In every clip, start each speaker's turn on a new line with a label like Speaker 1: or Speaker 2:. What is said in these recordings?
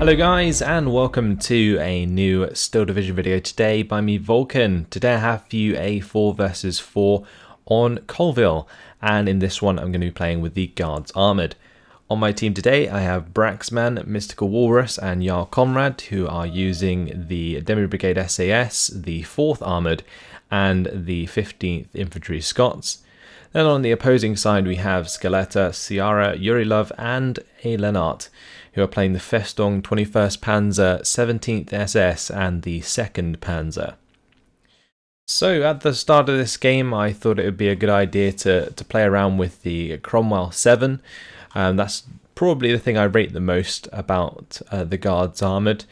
Speaker 1: Hello guys, and welcome to a new Steel Division video today by me, Vulcan. Today I have for you a 4 versus 4 on Colleville, and in this one I'm going to be playing with the Guards Armoured. On my team today I have Braxman, Mystical Walrus and Jarl Conrad, who are using the Demi Brigade SAS, the 4th Armoured and the 15th Infantry Scots. Then on the opposing side we have Skelleta, Ciara, Yurilov and a.Lennart, who are playing the Festung 21st Panzer, 17th SS and the 2nd Panzer. So at the start of this game I thought it would be a good idea to play around with the Cromwell 7. That's probably the thing I rate the most about the Guards Armoured,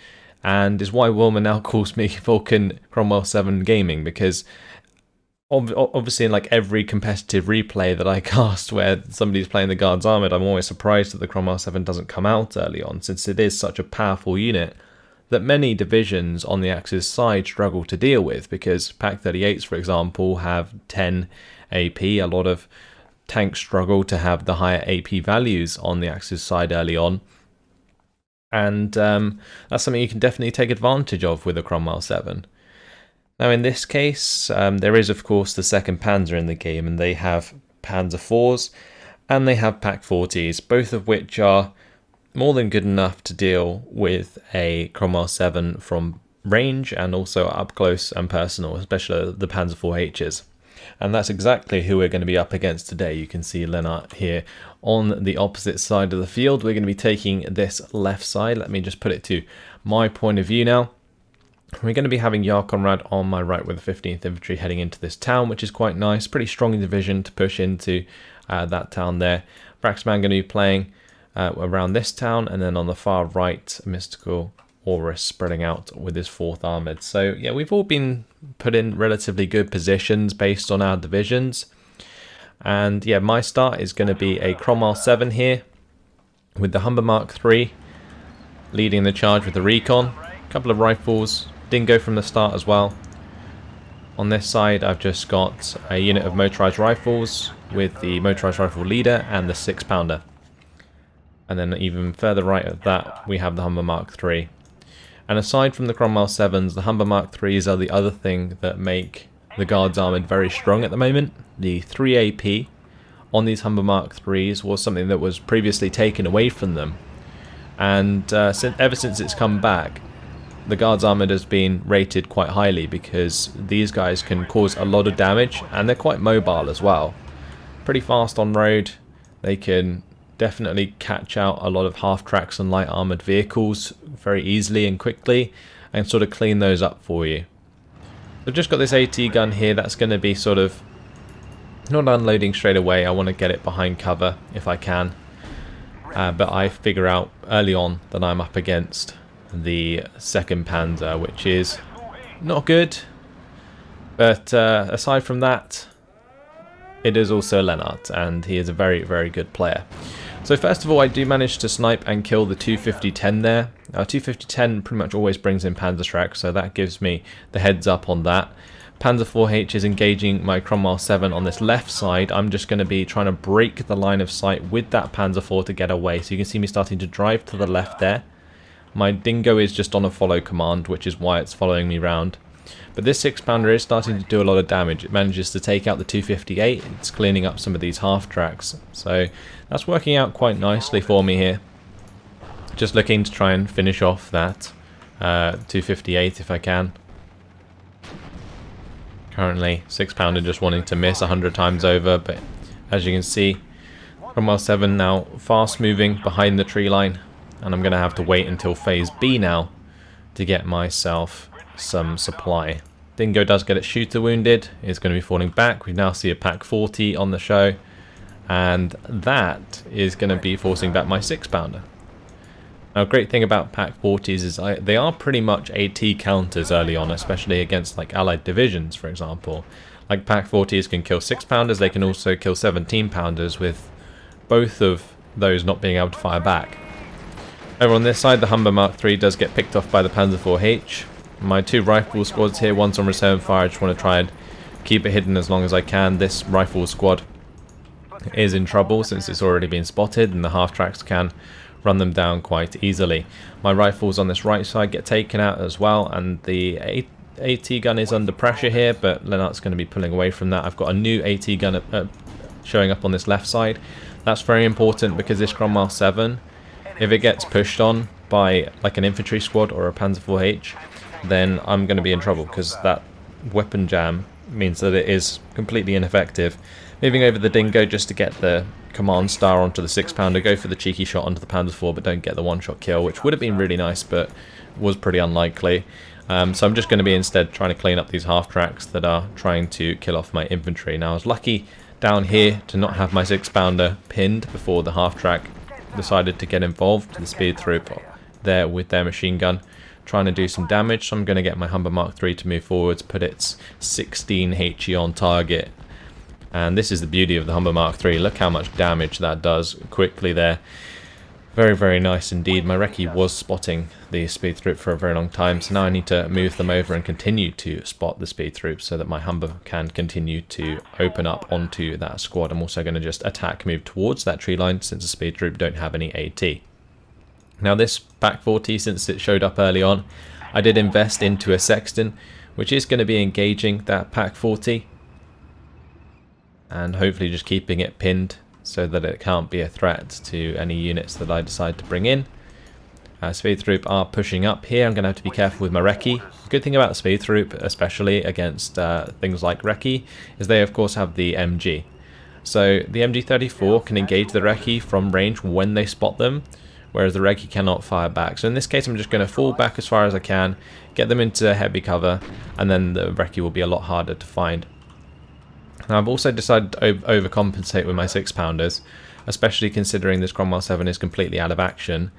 Speaker 1: and is why Wilma now calls me Vulcan Cromwell 7 Gaming, because obviously in like every competitive replay that I cast where somebody's playing the Guards Armoured, I'm always surprised that the Cromwell 7 doesn't come out early on, since it is such a powerful unit that many divisions on the Axis side struggle to deal with, because Pack 38s, for example, have 10 AP. A lot of tanks struggle to have the higher AP values on the Axis side early on, and that's something you can definitely take advantage of with a Cromwell 7. Now in this case, there is of course the 2nd Panzer in the game, and they have Panzer IVs and they have Pack 40s, both of which are more than good enough to deal with a Cromwell 7 from range and also up close and personal, especially the Panzer IVHs. And that's exactly who we're going to be up against today. You can see Lennart here on the opposite side of the field. We're going to be taking this left side. Let me just put it to my point of view now. We're going to be having Jarl Conrad on my right with the 15th Infantry heading into this town, which is quite nice. Pretty strong division to push into that town there. Braxman going to be playing around this town, and then on the far right, Mystical Walrus spreading out with his 4th Armoured. So yeah, we've all been put in relatively good positions based on our divisions. And yeah, my start is going to be a Cromwell 7 here with the Humber Mark III leading the charge with the Recon. A couple of rifles, Dingo from the start as well. On this side I've just got a unit of motorised rifles with the motorised rifle leader and the 6-pounder. And then even further right of that we have the Humber Mark III. And aside from the Cromwell 7s, the Humber Mark IIIs are the other thing that make the Guards Armoured very strong at the moment. The 3 AP on these Humber Mark IIIs was something that was previously taken away from them. And ever since it's come back, the Guards Armoured has been rated quite highly, because these guys can cause a lot of damage and they're quite mobile as well. Pretty fast on road. They can definitely catch out a lot of half-tracks and light armoured vehicles very easily and quickly, and sort of clean those up for you. I've just got this AT gun here that's going to be sort of not unloading straight away. I want to get it behind cover if I can, but I figure out early on that I'm up against the 2nd Panzer, which is not good, but aside from that, it is also Lennart, and he is a very, very good player. So first of all, I do manage to snipe and kill the 250-10 there. 250-10 pretty much always brings in Panzerschreck, so that gives me the heads up on that. Panzer IVH is engaging my Cromwell 7 on this left side. I'm just going to be trying to break the line of sight with that Panzer IV to get away. So you can see me starting to drive to the left there. My Dingo is just on a follow command, which is why it's following me round. But this 6-pounder is starting to do a lot of damage. It manages to take out the 258. It's cleaning up some of these half-tracks. So that's working out quite nicely for me here. Just looking to try and finish off that 258 if I can. Currently 6-pounder just wanting to miss 100 times over, but as you can see, Cromwell 7 now fast moving behind the tree line, and I'm going to have to wait until phase B now to get myself some supply. Dingo does get its shooter wounded, it's going to be falling back. We now see a Pack 40 on the show, and that is going to be forcing back my 6-pounder. Now, great thing about Pack 40s is they are pretty much AT counters early on, especially against like allied divisions, for example. Like Pack 40s can kill 6-pounders, they can also kill 17-pounders, with both of those not being able to fire back. Over on this side, the Humber Mark III does get picked off by the Panzer IVH. My 2 rifle squads here, one's on return fire. I just want to try and keep it hidden as long as I can. This rifle squad is in trouble since it's already been spotted, and the half-tracks can run them down quite easily. My rifles on this right side get taken out as well, and the AT gun is under pressure here, but a.Lennart's going to be pulling away from that. I've got a new AT gun showing up on this left side. That's very important because this Cromwell 7, if it gets pushed on by like an infantry squad or a Panzer IV-H, then I'm going to be in trouble because that weapon jam means that it is completely ineffective. Moving over the Dingo just to get the command star onto the 6-pounder, go for the cheeky shot onto the Panzer IV but don't get the one-shot kill, which would have been really nice but was pretty unlikely. So I'm just going to be instead trying to clean up these half-tracks that are trying to kill off my infantry. Now I was lucky down here to not have my 6-pounder pinned before the half-track decided to get involved. The speed troop there with their machine gun trying to do some damage, so I'm going to get my Humber Mark III to move forwards, put its 16 HE on target. And this is the beauty of the Humber Mark III. Look how much damage that does quickly there. Very, very nice indeed. My recce was spotting the speed troop for a very long time, so now I need to move them over and continue to spot the speed troop so that my Humber can continue to open up onto that squad. I'm also going to just attack, move towards that tree line since the speed troop don't have any AT. Now this back 40, since it showed up early on, I did invest into a sexton, which is going to be engaging that pack 40 and hopefully just keeping it pinned so that it can't be a threat to any units that I decide to bring in. Speed troop are pushing up here. I'm going to have to be careful with my recce. Good thing about speed troop, especially against things like recce, is they of course have the MG. So the MG34 can engage the recce from range when they spot them, whereas the recce cannot fire back. So in this case I'm just going to fall back as far as I can, get them into heavy cover, and then the recce will be a lot harder to find. Now I've also decided to overcompensate with my 6-pounders, especially considering this Cromwell 7 is completely out of action,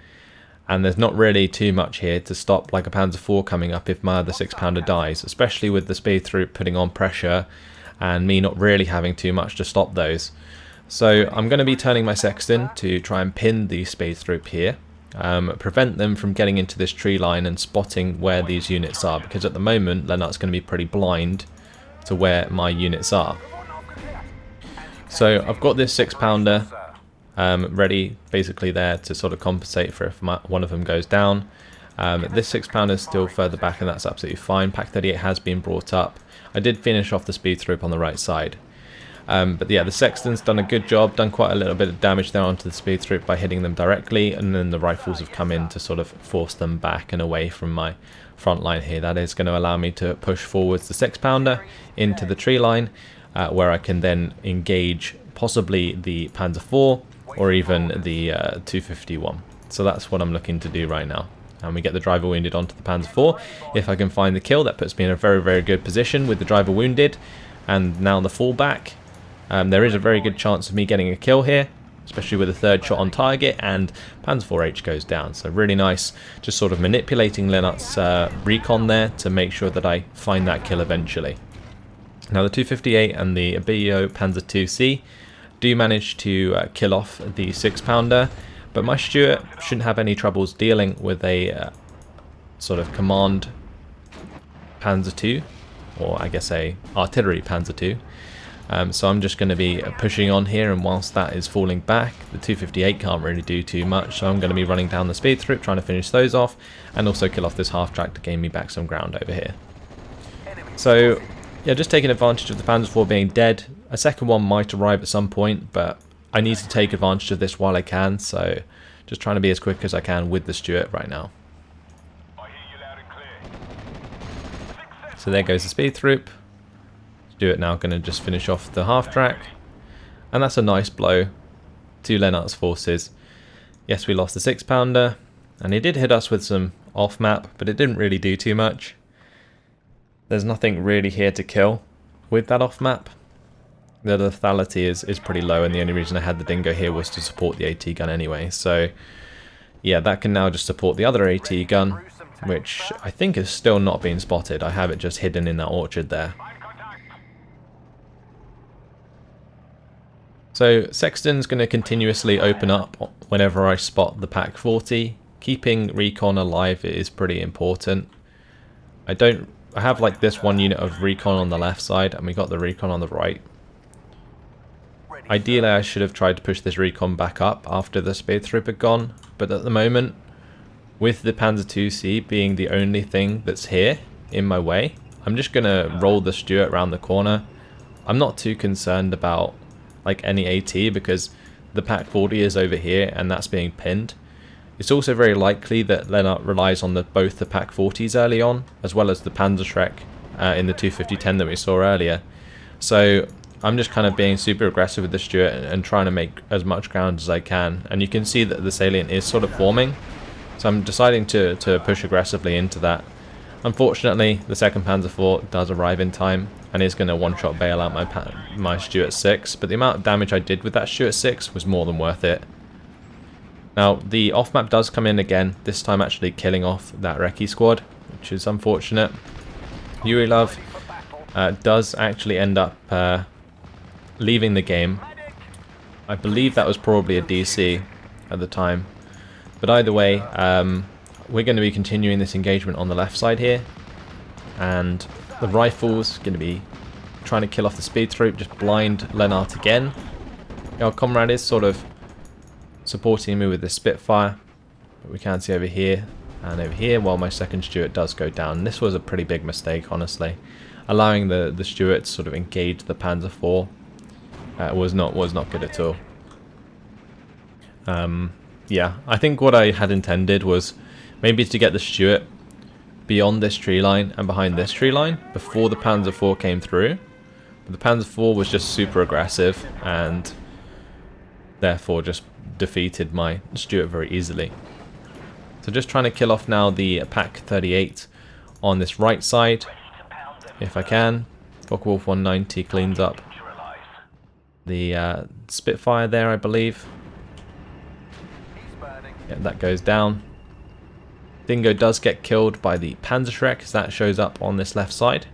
Speaker 1: and there's not really too much here to stop like a Panzer IV coming up if my other 6-pounder dies, especially with the speed troop putting on pressure and me not really having too much to stop those. So I'm going to be turning my sexton to try and pin the speed troop here, prevent them from getting into this tree line and spotting where these units are, because at the moment a.Lennart's going to be pretty blind to where my units are. So I've got this 6-pounder ready basically there to sort of compensate for if one of them goes down. This 6-pounder is still further back and that's absolutely fine. Pack 38 has been brought up. I did finish off the speed troop on the right side. But yeah, the sexton's done a good job, done quite a little bit of damage there onto the speed troop by hitting them directly, and then the rifles have come in to sort of force them back and away from my front line here. That is going to allow me to push forwards the 6-pounder into the tree line, where I can then engage possibly the Panzer IV or even the 251. So that's what I'm looking to do right now. And we get the driver wounded onto the Panzer IV. If I can find the kill, that puts me in a very, very good position with the driver wounded and now the fallback. There is a very good chance of me getting a kill here, especially with a 3rd shot on target, and Panzer IV-H goes down. So really nice, just sort of manipulating a.Lennart's recon there to make sure that I find that kill eventually. Now the 258 and the BEO Panzer II-C do manage to kill off the 6-pounder, but my Stuart shouldn't have any troubles dealing with a sort of command Panzer II, or I guess a artillery Panzer II. So I'm just going to be pushing on here, and whilst that is falling back, the 258 can't really do too much, so I'm going to be running down the speed troop, trying to finish those off, and also kill off this half-track to gain me back some ground over here. So yeah, just taking advantage of the Panzer IV being dead. A second one might arrive at some point, but I need to take advantage of this while I can, so just trying to be as quick as I can with the Stuart right now. So there goes the speed troop. Stuart now going to just finish off the half-track, and that's a nice blow to a.Lennart's forces. Yes, we lost the 6-pounder, and he did hit us with some off-map, but it didn't really do too much. There's nothing really here to kill with that off-map. The lethality is pretty low, and the only reason I had the Dingo here was to support the AT gun anyway. So yeah, that can now just support the other AT gun, which I think is still not being spotted. I have it just hidden in that orchard there. So Sexton's going to continuously open up whenever I spot the Pack 40. Keeping recon alive is pretty important. I have like this one unit of recon on the left side, and we got the recon on the right. Ideally, I should have tried to push this recon back up after the speed troop had gone, but at the moment, with the Panzer IIc being the only thing that's here in my way, I'm just going to roll the Stuart around the corner. I'm not too concerned about like any AT because the Pak 40 is over here and that's being pinned. It's also very likely that Lennart relies on both the Pak 40s early on, as well as the Panzerschreck in the 250-10 that we saw earlier. So I'm just kind of being super aggressive with the Stuart and trying to make as much ground as I can. And you can see that the salient is sort of forming. So I'm deciding to push aggressively into that. Unfortunately, the 2nd Panzer IV does arrive in time and is going to one-shot bail out my Stuart 6. But the amount of damage I did with that Stuart 6 was more than worth it. Now, the off-map does come in again, this time actually killing off that Recce squad, which is unfortunate. Yurilov does actually end up leaving the game. I believe that was probably a DC at the time. But either way, we're going to be continuing this engagement on the left side here. And the rifle's going to be trying to kill off the speed troop, just blind Lennart again. Our comrade is sort of supporting me with the Spitfire, but we can see over here and over here while my 2nd Stuart does go down. This was a pretty big mistake, honestly. Allowing the Stuart to sort of engage the Panzer IV was not good at all. Yeah, I think what I had intended was maybe to get the Stuart beyond this tree line and behind this tree line before the Panzer IV came through. But the Panzer IV was just super aggressive and therefore just defeated my Stuart very easily. So just trying to kill off now the Pak 38 on this right side, if I can. Focke-Wulf 190 cleans up the Spitfire there, I believe. Yeah, that goes down. Dingo does get killed by the Panzerschreck, as that shows up on this left side.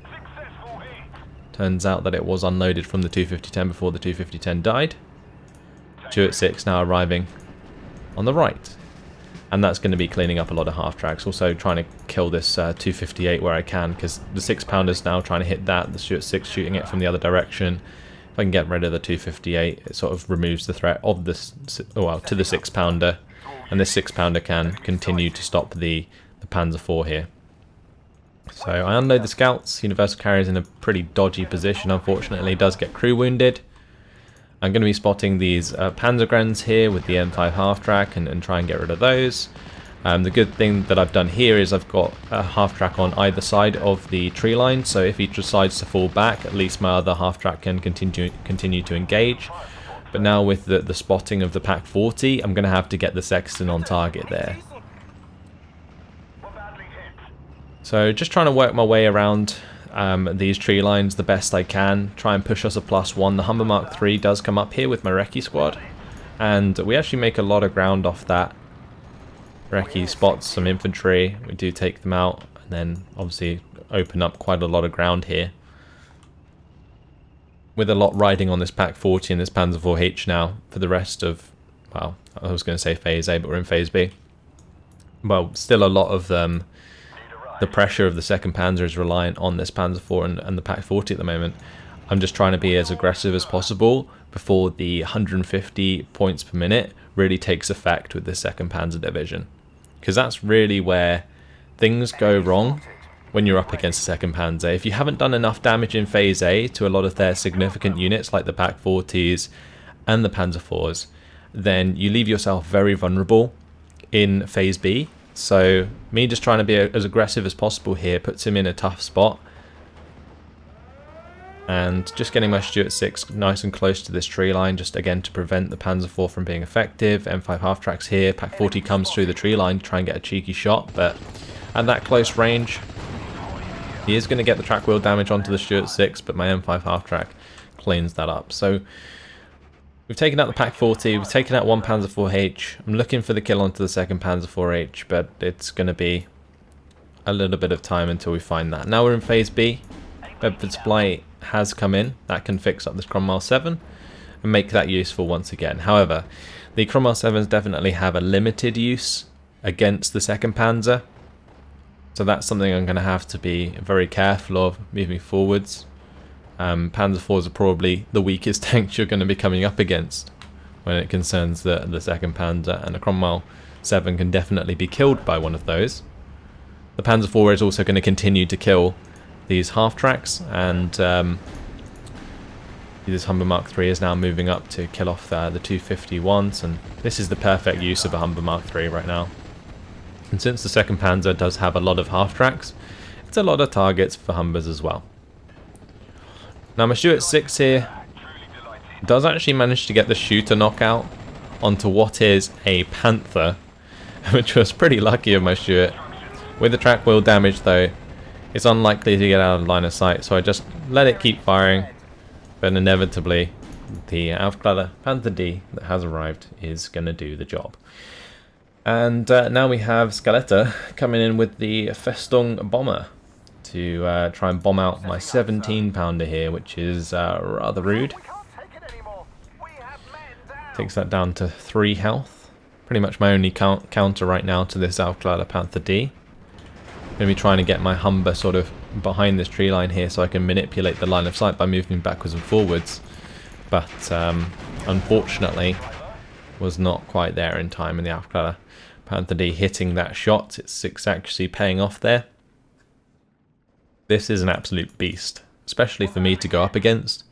Speaker 1: Turns out that it was unloaded from the 250-10 before the 250-10 died. Stuart 6 now arriving on the right. And that's going to be cleaning up a lot of half-tracks. Also trying to kill this 258 where I can, because the 6-pounder's now trying to hit that. The Stuart 6 shooting it from the other direction. If I can get rid of the 258, it sort of removes the threat of this, well, to the 6-pounder. And this 6-pounder can continue to stop the Panzer IV here. So I unload the scouts. Universal Carrier's in a pretty dodgy position, unfortunately. He does get crew wounded. I'm going to be spotting these Panzergrens here with the M5 half-track and try and get rid of those. The good thing that I've done here is I've got a half-track on either side of the tree line, so if he decides to fall back, at least my other half-track can continue to engage. But now with the spotting of the Pak 40, I'm going to have to get the Sexton on target there. So just trying to work my way around these tree lines the best I can, try and push us a +1. The Humber Mark III does come up here with my Recce squad, and we actually make a lot of ground off that. Recce spots some infantry, we do take them out, and then obviously open up quite a lot of ground here. With a lot riding on this Pak 40 and this Panzer IV-H now for the rest of, well, I was going to say Phase A, but we're in Phase B. Well, still a lot of the pressure of the 2nd Panzer is reliant on this Panzer IV and the Pak 40 at the moment. I'm just trying to be as aggressive as possible before the 150 points per minute really takes effect with the 2nd Panzer Division. Because that's really where things go wrong when you're up against the 2nd Panzer. If you haven't done enough damage in Phase A to a lot of their significant units like the Pak 40s and the Panzer IVs, then you leave yourself very vulnerable in Phase B. So me just trying to be as aggressive as possible here puts him in a tough spot. And just getting my Stuart 6 nice and close to this tree line, just again to prevent the Panzer IV from being effective. M5 half-tracks here, Pak 40 comes through the tree line to try and get a cheeky shot, but at that close range, he is going to get the track wheel damage onto the Stuart 6, but my M5 half-track cleans that up. So we've taken out the Pak 40, we've taken out one Panzer IV-H. I'm looking for the kill onto the 2nd Panzer IV-H, but it's going to be a little bit of time until we find that. Now we're in Phase B. Bedford Supply has come in. That can fix up this Cromwell 7 and make that useful once again. However, the Cromwell 7s definitely have a limited use against the 2nd Panzer. So that's something I'm going to have to be very careful of moving forwards. Panzer IVs are probably the weakest tanks you're going to be coming up against when it concerns the 2nd Panzer, and a Cromwell 7 can definitely be killed by one of those. The Panzer IV is also going to continue to kill these half-tracks, and this Humber Mark III is now moving up to kill off the 251s, and this is the perfect use of a Humber Mark III right now. And since the 2nd Panzer does have a lot of half-tracks, it's a lot of targets for Humbers as well. Now my Stuart 6 here does actually manage to get the shooter knockout onto what is a Panther, which was pretty lucky of my Stuart. With the track wheel damage though, it's unlikely to get out of line of sight, so I just let it keep firing, but inevitably the Aufklärer Panther D that has arrived is going to do the job. And now we have Scaletta coming in with the Festung bomber to try and bomb out my 17-pounder here, which is rather rude. Takes that down to 3 health. Pretty much my only counter right now to this Aufklärer Panther D. I'm going to be trying to get my Humber sort of behind this tree line here so I can manipulate the line of sight by moving backwards and forwards. But unfortunately was not quite there in time, in the Aufklärer Panther D hitting that shot. It's 6 accuracy paying off there. This is an absolute beast, especially for me to go up against.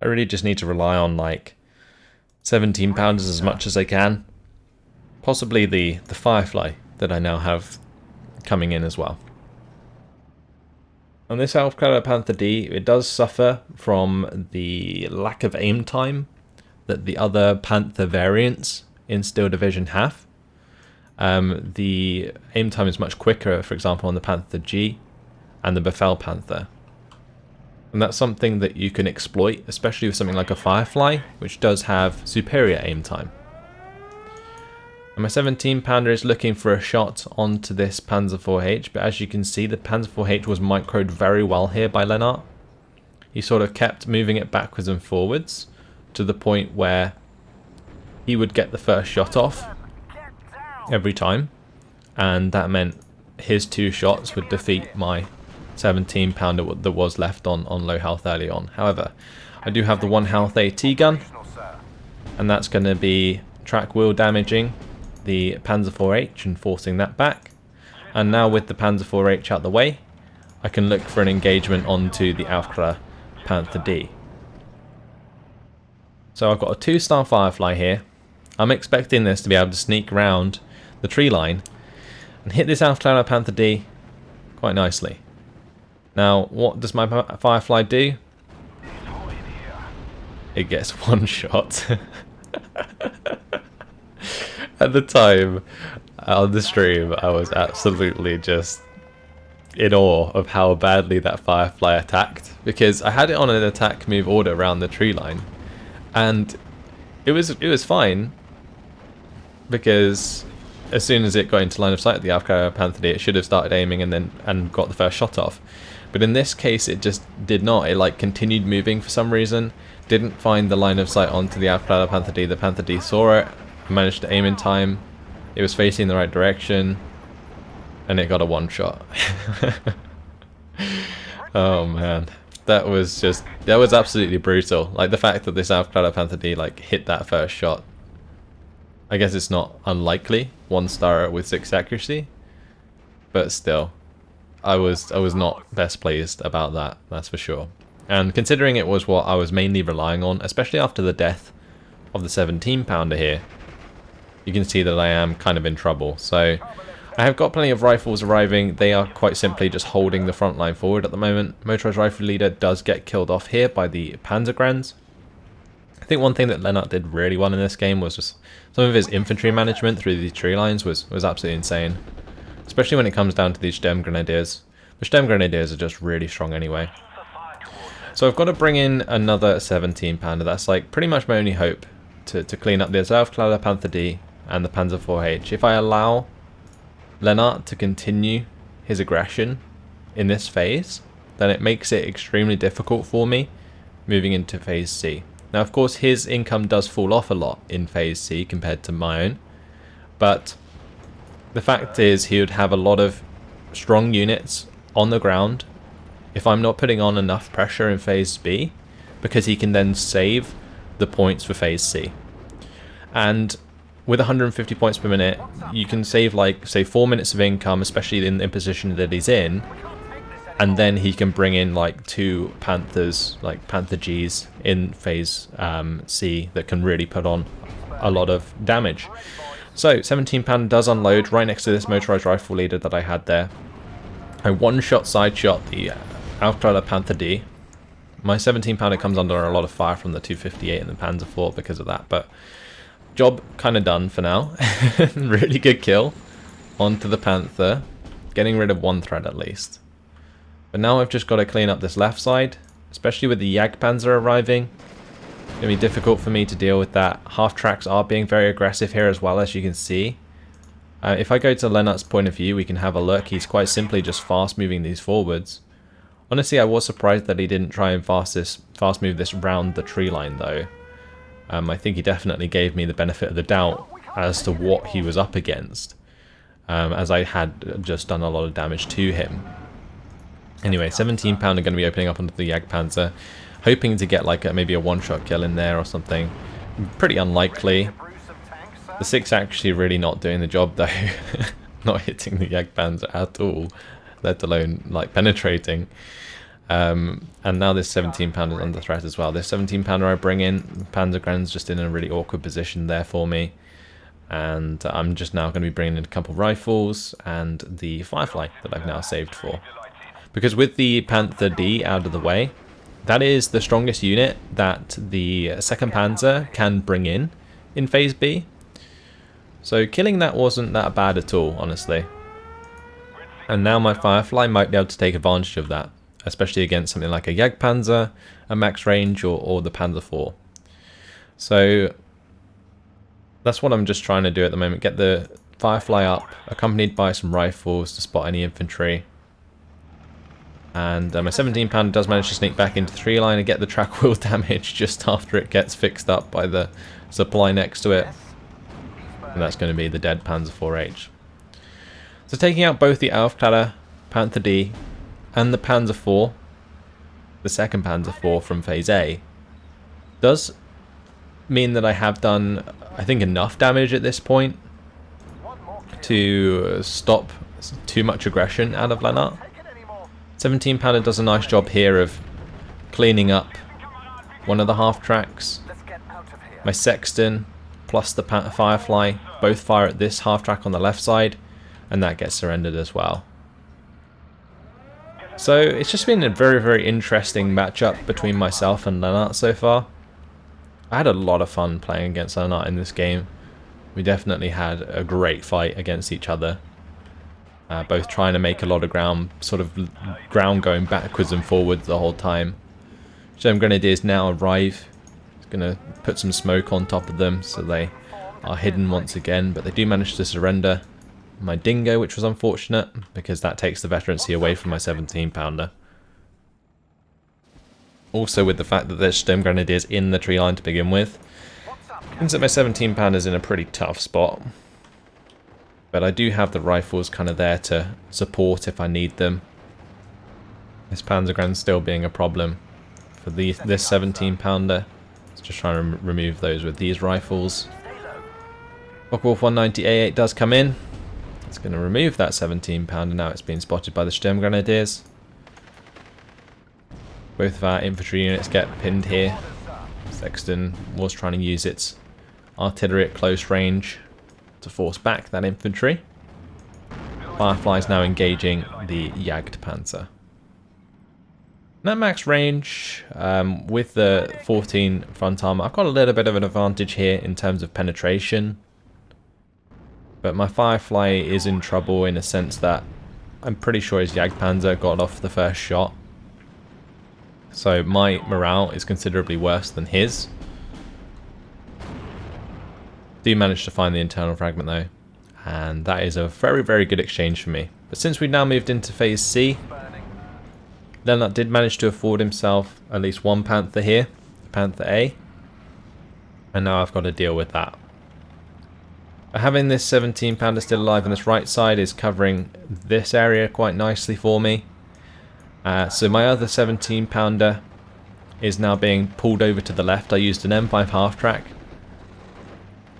Speaker 1: I really just need to rely on like 17-pounders as much as I can. Possibly the Firefly that I now have coming in as well. On this Aufklärer Panther D, it does suffer from the lack of aim time that the other Panther variants in Steel Division have. The aim time is much quicker, for example, on the Panther G and the Befehl Panther. And that's something that you can exploit, especially with something like a Firefly, which does have superior aim time. And my 17-pounder is looking for a shot onto this Panzer IV-H, but as you can see, the Panzer IV-H was microed very well here by Lennart. He sort of kept moving it backwards and forwards to the point where he would get the first shot off every time, and that meant his 2 shots would defeat my 17-pounder that was left on low health early on. However, I do have the 1 health AT gun, and that's going to be track wheel damaging the Panzer IV-H and forcing that back. And now with the Panzer IV-H out the way, I can look for an engagement onto the Aufklärer Panther D. So I've got a 2-star Firefly here. I'm expecting this to be able to sneak around the tree line and hit this Aufklärer Panther D quite nicely. Now, what does my Firefly do? It gets 1 shot. At the time, on the stream, I was absolutely just in awe of how badly that Firefly attacked, because I had it on an attack move order around the tree line, and it was fine, because as soon as it got into line of sight of the Aufklärer Panther D, it should have started aiming and got the first shot off. But in this case, it just did not. It like continued moving for some reason, didn't find the line of sight onto the Aufklärer Panther D. The Panther D saw it, managed to aim in time, it was facing the right direction, and it got a 1 shot. Oh man, that was absolutely brutal. Like the fact that this Aufklärer Panther D like hit that first shot, I guess it's not unlikely, 1-star with 6 accuracy, but still, I was not best pleased about that, that's for sure. And considering it was what I was mainly relying on, especially after the death of the 17-pounder here, you can see that I am kind of in trouble. So I have got plenty of rifles arriving. They are quite simply just holding the front line forward at the moment. Motorized rifle leader does get killed off here by the Panzergrenz. I think one thing that Lennart did really well in this game was just some of his infantry management through these tree lines was absolutely insane. Especially when it comes down to these Sturmgrenadiers. The Sturmgrenadiers are just really strong anyway. So I've got to bring in another 17-pounder. That's like pretty much my only hope to clean up the Aufklärer Panther D and the Panzer IV-H. If I allow Lennart to continue his aggression in this phase, then it makes it extremely difficult for me moving into phase C. Now of course his income does fall off a lot in phase C compared to my own, but the fact is he would have a lot of strong units on the ground if I'm not putting on enough pressure in phase B, because he can then save the points for phase C. And with 150 points per minute, you can save like, say, 4 minutes of income, especially in the position that he's in, and then he can bring in like 2 Panthers, like Panther Gs in phase C that can really put on a lot of damage. So 17 pounder does unload right next to this motorized rifle leader that I had there. I one-shot side shot the Aufklärer Panther D. My 17 pounder comes under a lot of fire from the 258 and the Panzer IV because of that, but job kind of done for now. Really good kill onto the Panther, getting rid of 1 threat at least. But now I've just got to clean up this left side, especially with the Jagdpanzer arriving. It's going to be difficult for me to deal with that. Half tracks are being very aggressive here as well, as you can see. If I go to Lennart's point of view, we can have a look. He's quite simply just fast moving these forwards. Honestly, I was surprised that he didn't try and fast move this round the tree line though. I think he definitely gave me the benefit of the doubt as to what he was up against, as I had just done a lot of damage to him. Anyway, 17 pounder going to be opening up onto the Jagdpanzer, hoping to get like maybe a one-shot kill in there or something. Pretty unlikely. The 6 actually really not doing the job though, not hitting the Jagdpanzer at all, let alone like penetrating. And now this 17 pounder is under threat as well. This 17 pounder I bring in, Panzergren's just in a really awkward position there for me. And I'm just now going to be bringing in a couple rifles and the Firefly that I've now saved for. Because with the Panther D out of the way, that is the strongest unit that the 2nd Panzer can bring in phase B. So killing that wasn't that bad at all, honestly. And now my Firefly might be able to take advantage of that, especially against something like a Jagdpanzer, a max range, or the Panzer IV. So that's what I'm just trying to do at the moment. Get the Firefly up, accompanied by some rifles to spot any infantry. And my 17 pounder does manage to sneak back into the tree line and get the track wheel damage just after it gets fixed up by the supply next to it. And that's going to be the dead Panzer IVH. So taking out both the Aufklärer Panther D and the Panzer IV, the 2nd Panzer IV from phase A, does mean that I have done, I think, enough damage at this point to stop too much aggression out of Lennart. 17 pounder does a nice job here of cleaning up one of the half tracks. My Sexton plus the Firefly both fire at this half track on the left side, and that gets surrendered as well. So it's just been a very, very interesting matchup between myself and Lennart so far. I had a lot of fun playing against Lennart in this game. We definitely had a great fight against each other. Both trying to make a lot of ground, sort of ground going backwards and forwards the whole time. German Grenadiers now arrive. It's going to put some smoke on top of them so they are hidden once again, but they do manage to surrender my Dingo, which was unfortunate because that takes the veterancy away from my 17 pounder. Also, with the fact that there's Sturm Grenadiers in the tree line to begin with, means that my 17 pounder is in a pretty tough spot. But I do have the rifles kind of there to support if I need them. This Panzergren still being a problem for this 17 pounder. Let's just try and remove those with these rifles. Focke-Wulf 190A8 does come in. It's going to remove that 17 pounder now it's been spotted by the Sturm Grenadiers. Both of our infantry units get pinned here. Sexton was trying to use its artillery at close range to force back that infantry. Firefly's now engaging the Jagdpanzer. At max range, with the 14 front armor, I've got a little bit of an advantage here in terms of penetration. But my Firefly is in trouble in a sense that I'm pretty sure his Jagdpanzer got off the first shot. So my morale is considerably worse than his. Do manage to find the internal fragment though, and that is a very, very good exchange for me. But since we've now moved into phase C, Lennart did manage to afford himself at least one Panther here, Panther A, and now I've got to deal with that. But having this 17 pounder still alive on this right side is covering this area quite nicely for me. So my other 17 pounder is now being pulled over to the left. I used an M5 half-track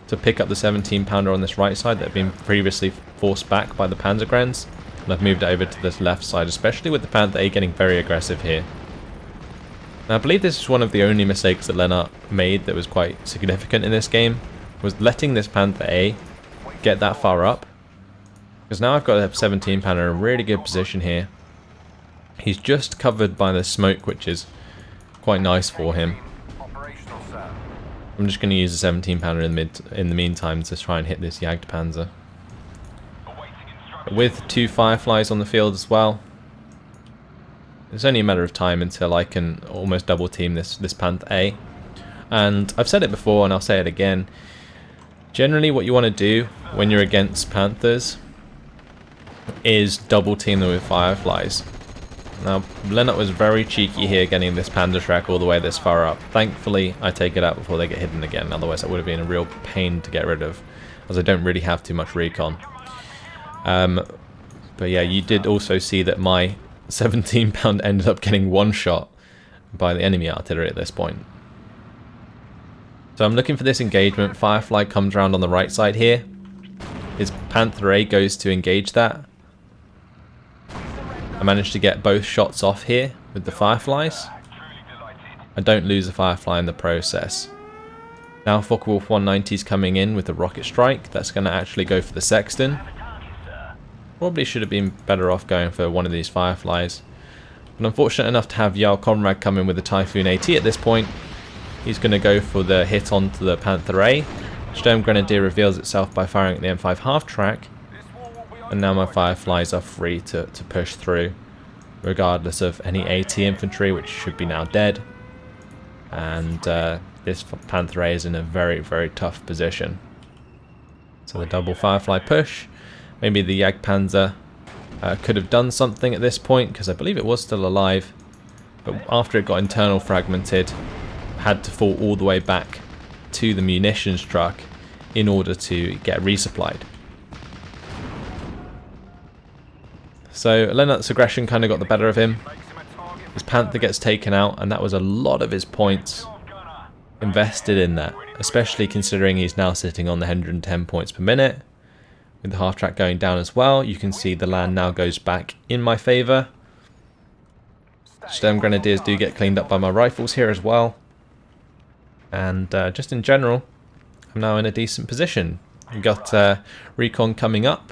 Speaker 1: to pick up the 17 pounder on this right side that had been previously forced back by the Panzergrenz, and I've moved it over to this left side, especially with the Panther A getting very aggressive here. Now I believe this is one of the only mistakes that a.Lennart made that was quite significant in this game, was letting this Panther A get that far up, because now I've got a 17 pounder in a really good position here. He's just covered by the smoke, which is quite nice for him. I'm just going to use a 17 pounder in the meantime to try and hit this Jagdpanzer. With 2 Fireflies on the field as well, it's only a matter of time until I can almost double team this Panther A. And I've said it before and I'll say it again. Generally what you want to do when you're against Panthers is double team them with Fireflies. Now, a.Lennart was very cheeky here getting this Panzer track all the way this far up. Thankfully, I take it out before they get hidden again, otherwise that would have been a real pain to get rid of, as I don't really have too much recon. But yeah, you did also see that my 17 pound ended up getting one shot by the enemy artillery at this point. So I'm looking for this engagement. Firefly comes around on the right side here. His Panther A goes to engage that. I managed to get both shots off here with the Fireflies. I don't lose a Firefly in the process. Now Focke-Wulf 190 is coming in with the rocket strike. That's going to actually go for the Sexton. Probably should have been better off going for one of these Fireflies. But I'm fortunate enough to have Jarl Conrad come in with the Typhoon AT at this point. He's going to go for the hit onto the Panther A. Sturm Grenadier reveals itself by firing at the M5 half-track. And now my Fireflies are free to push through, regardless of any AT infantry, which should be now dead. And this Panther A is in a very, very tough position. So the double Firefly push. Maybe the Jagdpanzer could have done something at this point, because I believe it was still alive. But after it got internal fragmented, had to fall all the way back to the munitions truck in order to get resupplied. So a.Lennart's aggression kind of got the better of him. His Panther gets taken out, and that was a lot of his points invested in that, especially considering he's now sitting on the 110 points per minute. With the half-track going down as well, you can see the land now goes back in my favour. Sturm Grenadiers do get cleaned up by my rifles here as well. And just in general, I'm now in a decent position. We've got recon coming up.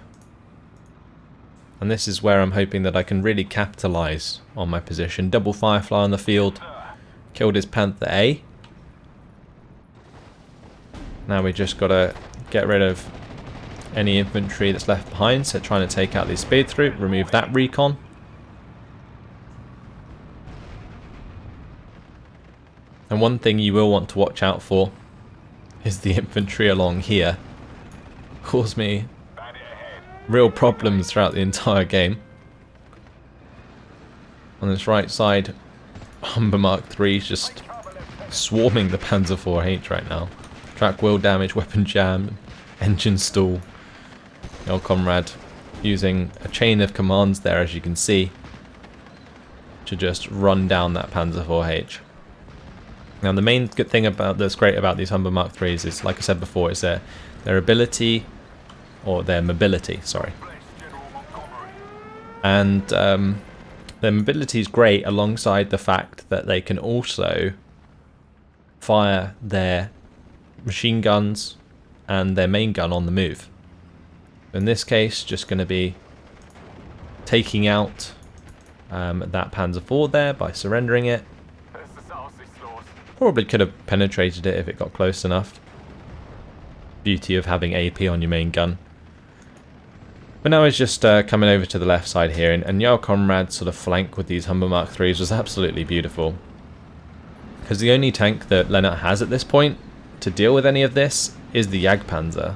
Speaker 1: And this is where I'm hoping that I can really capitalise on my position. Double Firefly on the field. Killed his Panther A. Now we just got to get rid of any infantry that's left behind. So trying to take out these speed through. Remove that recon. And one thing you will want to watch out for is the infantry along here. Cause me real problems throughout the entire game. On this right side, Humber Mark III is just swarming the Panzer IV-H right now. Track wheel damage, weapon jam, engine stall. Jarl Conrad using a chain of commands there, as you can see, to just run down that Panzer IV-H. Now the main good thing that's great about these Humber Mark IIIs is, like I said before, is their ability, or their mobility, sorry. And their mobility is great alongside the fact that they can also fire their machine guns and their main gun on the move. In this case, just going to be taking out that Panzer IV there by surrendering it. Probably could have penetrated it if it got close enough. Beauty of having AP on your main gun. But now he's just coming over to the left side here, and Jarl Conrad's sort of flank with these Humber Mark IIIs was absolutely beautiful. Because the only tank that a.Lennart has at this point to deal with any of this is the Jagdpanzer.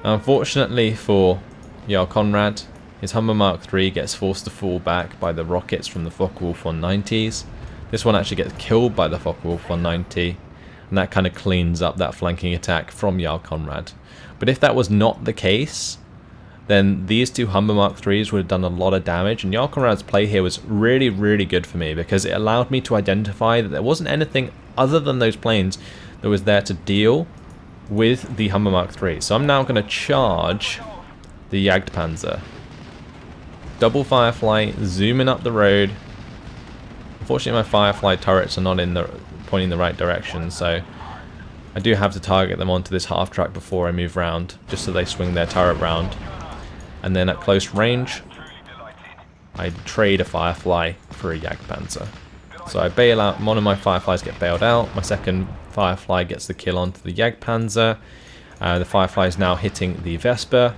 Speaker 1: Unfortunately for Jarl Conrad, his Humber Mark III gets forced to fall back by the rockets from the Focke-Wulf 190s. This one actually gets killed by the Focke-Wulf 190, and that kind of cleans up that flanking attack from Jarl Conrad. But if that was not the case, then these two Humber Mark IIIs would have done a lot of damage, and Conrad's play here was really, really good for me because it allowed me to identify that there wasn't anything other than those planes that was there to deal with the Humber Mark III. So I'm now going to charge the Jagdpanzer. Double Firefly, zooming up the road. Unfortunately, my Firefly turrets are not pointing the right direction, so I do have to target them onto this half track before I move round, just so they swing their turret round. And then at close range, I trade a Firefly for a Jagdpanzer. So I bail out, one of my Fireflies get bailed out, my second Firefly gets the kill onto the Jagdpanzer. The Firefly is now hitting the Vesper.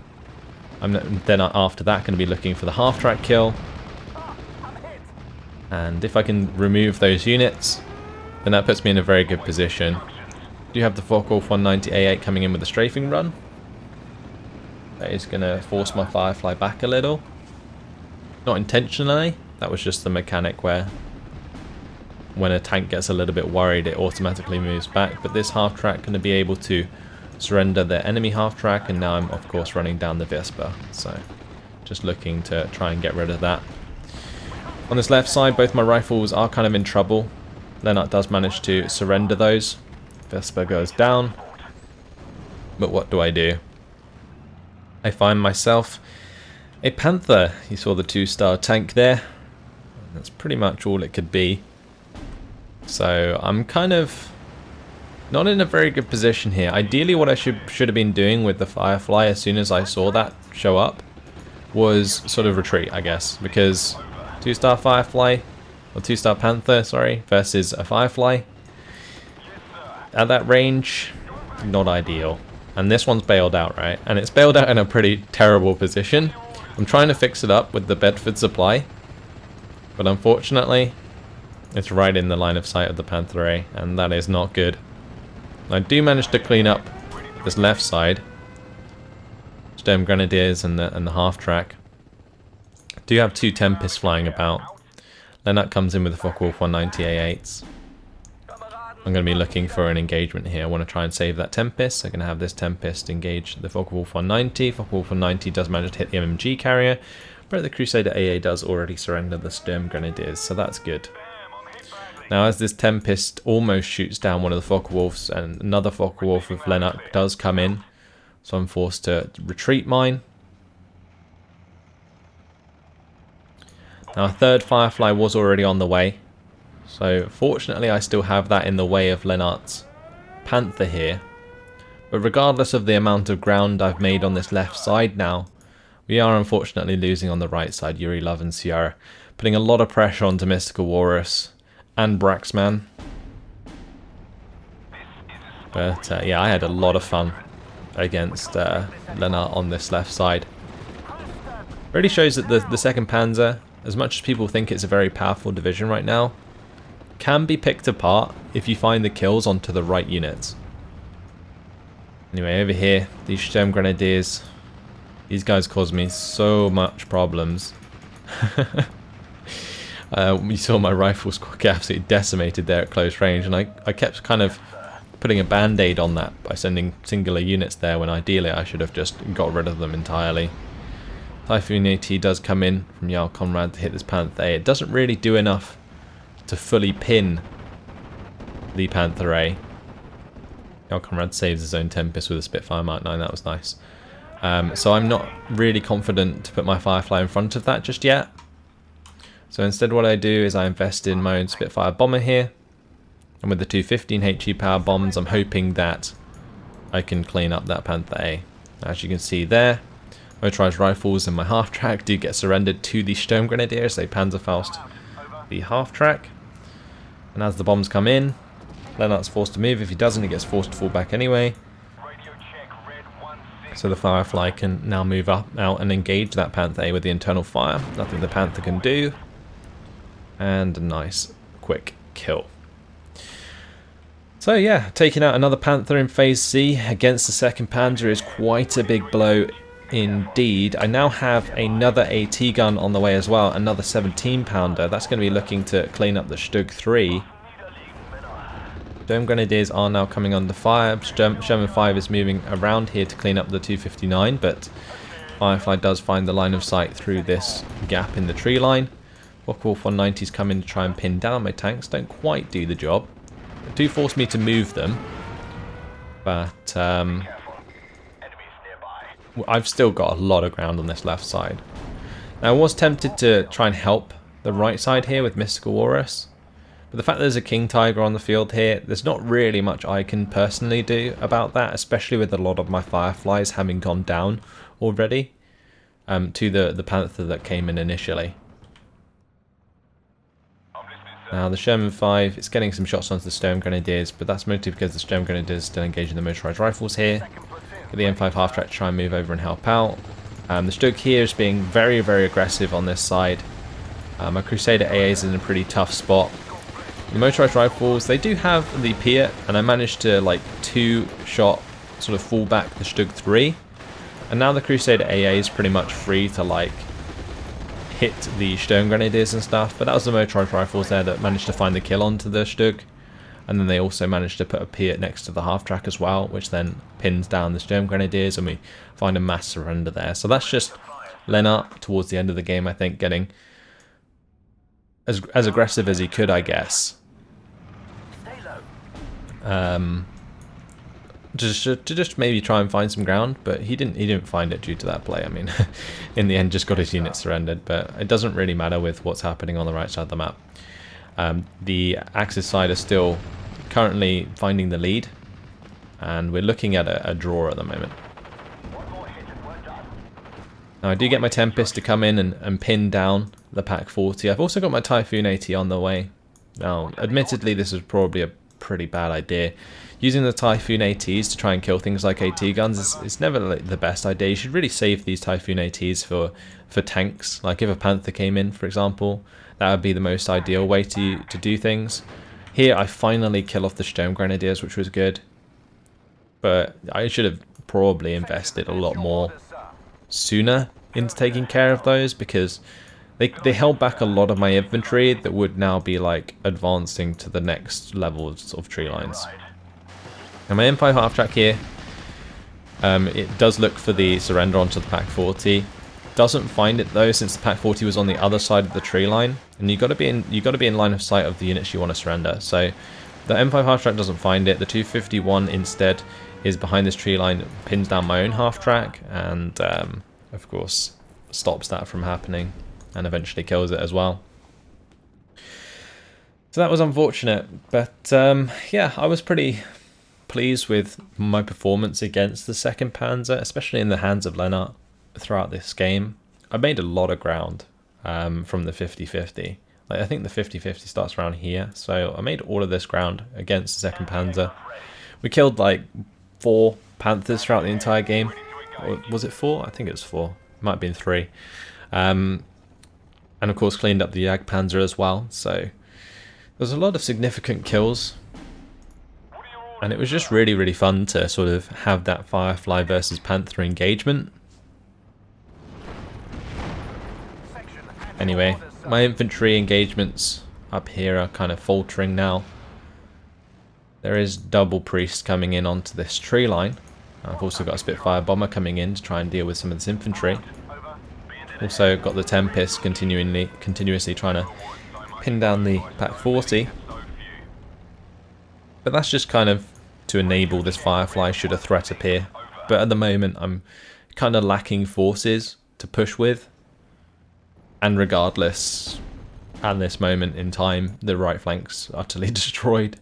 Speaker 1: I'm then after that going to be looking for the half track kill. And if I can remove those units, then that puts me in a very good position. Do have the Focke-Wulf 190A8 coming in with a strafing run. That is going to force my Firefly back a little. Not intentionally, that was just the mechanic where when a tank gets a little bit worried it automatically moves back. But this half track going to be able to surrender their enemy half track, and now I'm of course running down the Vesper. So just looking to try and get rid of that. On this left side, both my rifles are kind of in trouble. Lennart does manage to surrender those. Vesper goes down. But what do? I find myself a Panther. You saw the 2-star tank there. That's pretty much all it could be. So I'm kind of not in a very good position here. Ideally what I should have been doing with the Firefly as soon as I saw that show up was sort of retreat, I guess. Because 2-star Firefly, or 2-star Panther, sorry, versus a Firefly at that range, not ideal. And this one's bailed out, right? And it's bailed out in a pretty terrible position. I'm trying to fix it up with the Bedford supply, but unfortunately it's right in the line of sight of the Panther A, and that is not good. I do manage to clean up this left side, Sturm Grenadiers and the half track. Do have 2 Tempests flying about. Lennart comes in with the Focke-Wulf 190A8s. I'm going to be looking for an engagement here. I want to try and save that Tempest. I'm going to have this Tempest engage the Focke-Wulf 190. Focke-Wulf 190 does manage to hit the MMG carrier, but the Crusader AA does already surrender the Sturm Grenadiers, so that's good. Now as this Tempest almost shoots down one of the Focke-Wulfs, and another Focke-Wulf with Lennart does come in, so I'm forced to retreat mine. Now a third Firefly was already on the way, so fortunately I still have that in the way of Lennart's Panther here. But regardless of the amount of ground I've made on this left side now, we are unfortunately losing on the right side. Yuri Love and Sierra putting a lot of pressure onto Mystical Walrus and Braxman. But yeah, I had a lot of fun against Lennart on this left side. Really shows that the 2nd Panzer, as much as people think it's a very powerful division right now, can be picked apart if you find the kills onto the right units. Anyway, over here, these Sturm Grenadiers, these guys cause me so much problems. You saw my rifle squad get absolutely decimated there at close range, and I kept kind of putting a band-aid on that by sending singular units there, when ideally I should have just got rid of them entirely. Typhoon AT does come in from Jarl Conrad to hit this Panther A. It doesn't really do enough to fully pin the Panther A. Jarl Conrad saves his own Tempest with a Spitfire Mark 9, that was nice. So I'm not really confident to put my Firefly in front of that just yet. So instead what I do is I invest in my own Spitfire bomber here. And with the 215 HE power bombs, I'm hoping that I can clean up that Panther A. As you can see there, motorized rifles and my half track do get surrendered to the Sturm Grenadiers. They Panzerfaust the half track. And as the bombs come in, Lennart's forced to move. If he doesn't, he gets forced to fall back anyway. So the Firefly can now move up out and engage that Panther A with the internal fire. Nothing the Panther can do. And a nice quick kill. So yeah, taking out another Panther in Phase C against the 2nd Panzer is quite a big blow indeed. I now have another AT gun on the way as well, another 17 pounder. That's going to be looking to clean up the Stug 3. Sturm Grenadiers are now coming under fire. Sherman 5 is moving around here to clean up the 259, but Firefly does find the line of sight through this gap in the tree line. Wolf 190's come in to try and pin down my tanks. Don't quite do the job. They do force me to move them. But I've still got a lot of ground on this left side. Now, I was tempted to try and help the right side here with Mystical Walrus. But the fact there's a King Tiger on the field here, there's not really much I can personally do about that, especially with a lot of my Fireflies having gone down already to the Panther that came in initially. Now the Sherman 5, it's getting some shots onto the Storm Grenadiers, but that's mostly because the Storm Grenadiers still engaging the motorized rifles here. Get the M5 half-track to try and move over and help out. The Stug here is being very, very aggressive on this side. My Crusader AA is in a pretty tough spot. The motorized rifles, they do have the Piat, and I managed to like 2-shot sort of fall back the Stug 3. And now the Crusader AA is pretty much free to like hit the Sturm Grenadiers and stuff, but that was the motorized rifles there that managed to find the kill onto the Stug. And then they also managed to put a Piat next to the half-track as well, which then pins down the Sturm Grenadiers, and we find a mass surrender there. So that's just Lennart towards the end of the game, I think, getting as aggressive as he could, I guess. Just maybe try and find some ground, but he didn't find it due to that play. I mean, in the end, just got his unit surrendered, but it doesn't really matter with what's happening on the right side of the map. The Axis side is still currently finding the lead, and we're looking at a draw at the moment. Now I do get my Tempest to come in and pin down the Pack 40. I've also got my Typhoon 80 on the way. Now, admittedly, this is probably a pretty bad idea. Using the Typhoon ATs to try and kill things like AT guns is never like the best idea. You should really save these Typhoon ATs for tanks. Like if a Panther came in, for example, that would be the most ideal way to do things. Here I finally kill off the Sturm Grenadiers, which was good. But I should have probably invested a lot more sooner into taking care of those, because they held back a lot of my infantry that would now be like advancing to the next levels of tree lines. And my M5 half-track here, it does look for the surrender onto the Pack 40. Doesn't find it though, since the Pack 40 was on the other side of the tree line, and you got to be in line of sight of the units you want to surrender. So the M5 half-track doesn't find it. The 251 instead is behind this tree line, pins down my own half-track, and of course stops that from happening, and eventually kills it as well. So that was unfortunate, but yeah, I was pretty pleased with my performance against the 2nd Panzer, especially in the hands of Lennart throughout this game. I made a lot of ground from the 50-50. Like, I think the 50-50 starts around here, so I made all of this ground against the 2nd Panzer. We killed like 4 Panthers throughout the entire game. Or was it 4? I think it was 4. It might have been 3. And of course cleaned up the Jagdpanzer as well, so there's a lot of significant kills. And it was just really, really fun to sort of have that Firefly versus Panther engagement. Anyway, my infantry engagements up here are kind of faltering now. There is double priest coming in onto this tree line. I've also got a Spitfire bomber coming in to try and deal with some of this infantry. Also got the Tempest continuously trying to pin down the Pack 40. But that's just kind of to enable this Firefly should a threat appear. But at the moment I'm kind of lacking forces to push with. And regardless, at this moment in time, the right flank's utterly destroyed.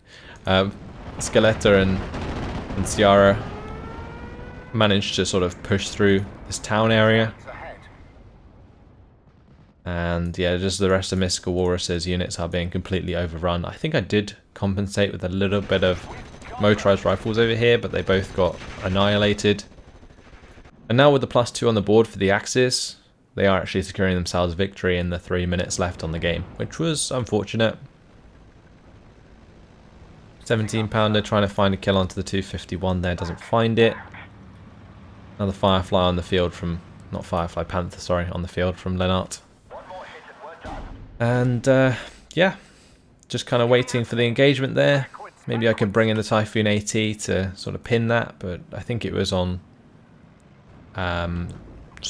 Speaker 1: Skeletor and Ciara managed to sort of push through this town area. And yeah, just the rest of Mystical Walrus's units are being completely overrun. I think I did compensate with a little bit of motorized rifles over here, but they both got annihilated. And now with the +2 on the board for the Axis, they are actually securing themselves victory in the 3 minutes left on the game, which was unfortunate. 17 pounder trying to find a kill onto the 251 there, doesn't find it. Another Firefly on the field from, not Firefly, Panther, sorry, on the field from Lennart. And yeah, just kind of waiting for the engagement there. Maybe I could bring in the Typhoon AT to sort of pin that, but I think it was on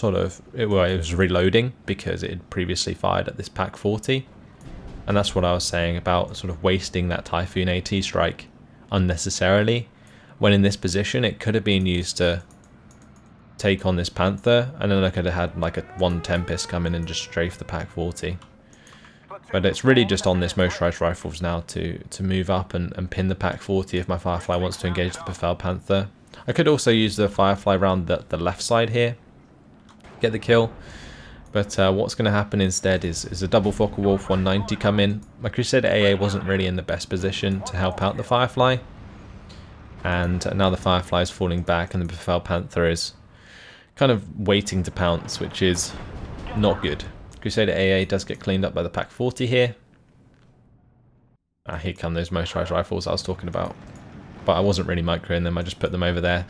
Speaker 1: it was reloading because it had previously fired at this Pack 40. And that's what I was saying about sort of wasting that Typhoon AT strike unnecessarily. When in this position, it could have been used to take on this Panther, and then I could have had like a 1 Tempest come in and just strafe the Pack 40. But it's really just on this motorized rifles now to move up and pin the Pack 40 if my Firefly wants to engage the Befell Panther. I could also use the Firefly around the left side here, get the kill. But what's going to happen instead is a double Focke-Wulf 190 come in. My Crusader AA wasn't really in the best position to help out the Firefly. And now the Firefly is falling back and the Befell Panther is kind of waiting to pounce, which is not good. Crusader AA does get cleaned up by the Pack 40 here. Here come those motorized rifles I was talking about. But I wasn't really microing them, I just put them over there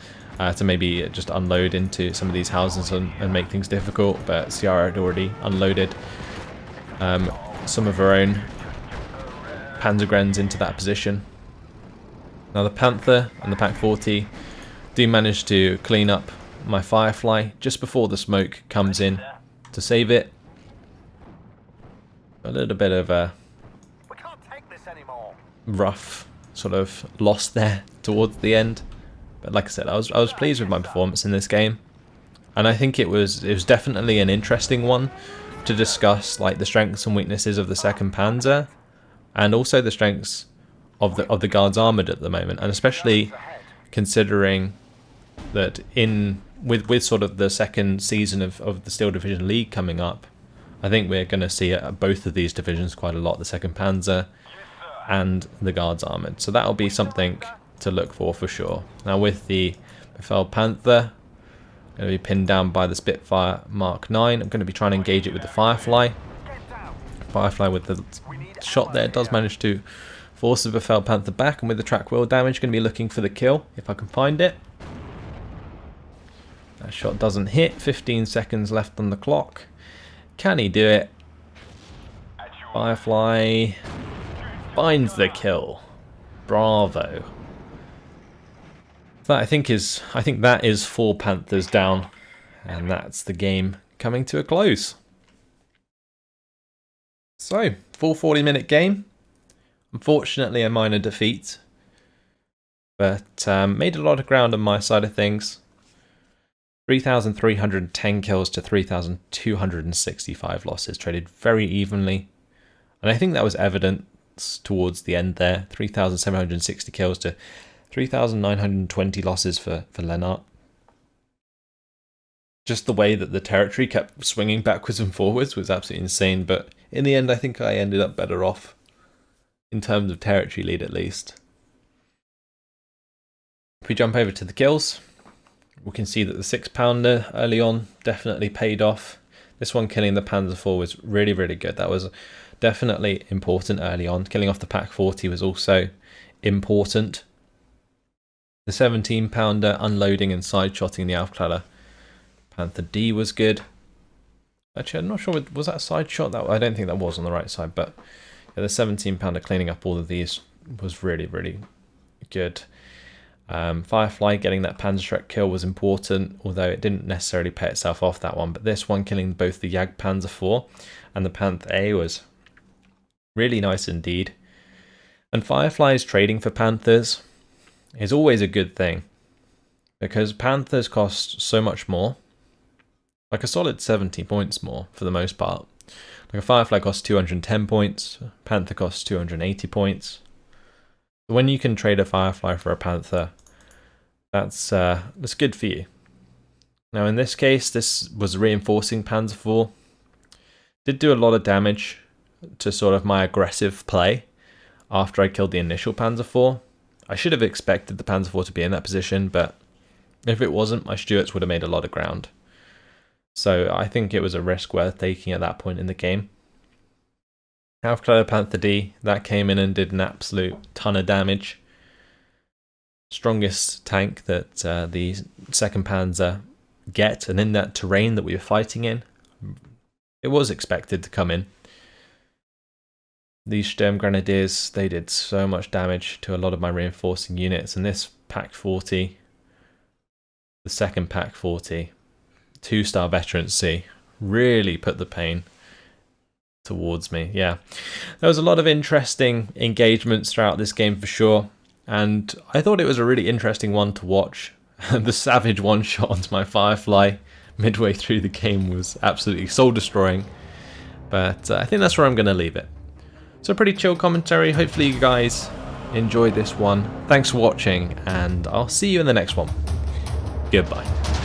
Speaker 1: to maybe just unload into some of these houses and make things difficult. But Ciara had already unloaded some of her own Panzergrens into that position. Now the Panther and the Pack 40 do manage to clean up my Firefly just before the smoke comes in to save it. A little bit of a rough sort of loss there towards the end, but like I said, I was pleased with my performance in this game, and I think it was definitely an interesting one to discuss, like the strengths and weaknesses of the 2nd Panzer, and also the strengths of the Guards Armoured at the moment, and especially considering that with sort of the 2nd season of the Steel Division League coming up, I think we're going to see both of these divisions quite a lot, the 2nd Panzer and the Guards Armoured. So that'll be something to look for sure. Now with the Befell Panther, going to be pinned down by the Spitfire Mark 9. I'm going to be trying to engage it with the Firefly. Firefly with the shot there does manage to force the Befell Panther back, and with the track wheel damage, going to be looking for the kill if I can find it. That shot doesn't hit. 15 seconds left on the clock. Can he do it? Firefly finds the kill. Bravo. That I think that is 4 Panthers down, and that's the game coming to a close. So, full 40-minute game. Unfortunately, a minor defeat, but made a lot of ground on my side of things. 3,310 kills to 3,265 losses, traded very evenly, and I think that was evident towards the end there. 3,760 kills to 3,920 losses for Lennart. Just the way that the territory kept swinging backwards and forwards was absolutely insane, but in the end I think I ended up better off in terms of territory lead at least. If we jump over to the kills, we can see that the 6-pounder early on definitely paid off. This one killing the Panzer IV was really, really good. That was definitely important early on. Killing off the Pack 40 was also important. The 17-pounder unloading and side-shotting the Aufkläder Panther D was good. Actually, I'm not sure, was that a side shot? I don't think that was on the right side, but yeah, the 17-pounder cleaning up all of these was really, really good. Firefly getting that Panzerschreck kill was important, although it didn't necessarily pay itself off, that one. But this one killing both the Jagdpanzer IV and the Panther A was really nice indeed. And Firefly's trading for Panthers is always a good thing, because Panthers cost so much more, like a solid 70 points more for the most part. Like a Firefly costs 210 points, Panther costs 280 points. When you can trade a Firefly for a Panther, that's good for you. Now in this case, this was reinforcing Panzer IV. Did do a lot of damage to sort of my aggressive play after I killed the initial Panzer IV. I should have expected the Panzer IV to be in that position, but if it wasn't, my Stuarts would have made a lot of ground. So I think it was a risk worth taking at that point in the game. Aufkläder Panther D, that came in and did an absolute ton of damage. Strongest tank that the 2nd Panzer get, and in that terrain that we were fighting in, it was expected to come in. These Sturmgrenadiers, they did so much damage to a lot of my reinforcing units, and this Pack 40, the 2nd Pack 40, 2-star veterancy really put the pain towards me. Yeah, there was a lot of interesting engagements throughout this game for sure, and I thought it was a really interesting one to watch. The savage one-shot onto my Firefly midway through the game was absolutely soul-destroying, but I think that's where I'm going to leave it. So pretty chill commentary. Hopefully you guys enjoyed this one. Thanks for watching, and I'll see you in the next one. Goodbye.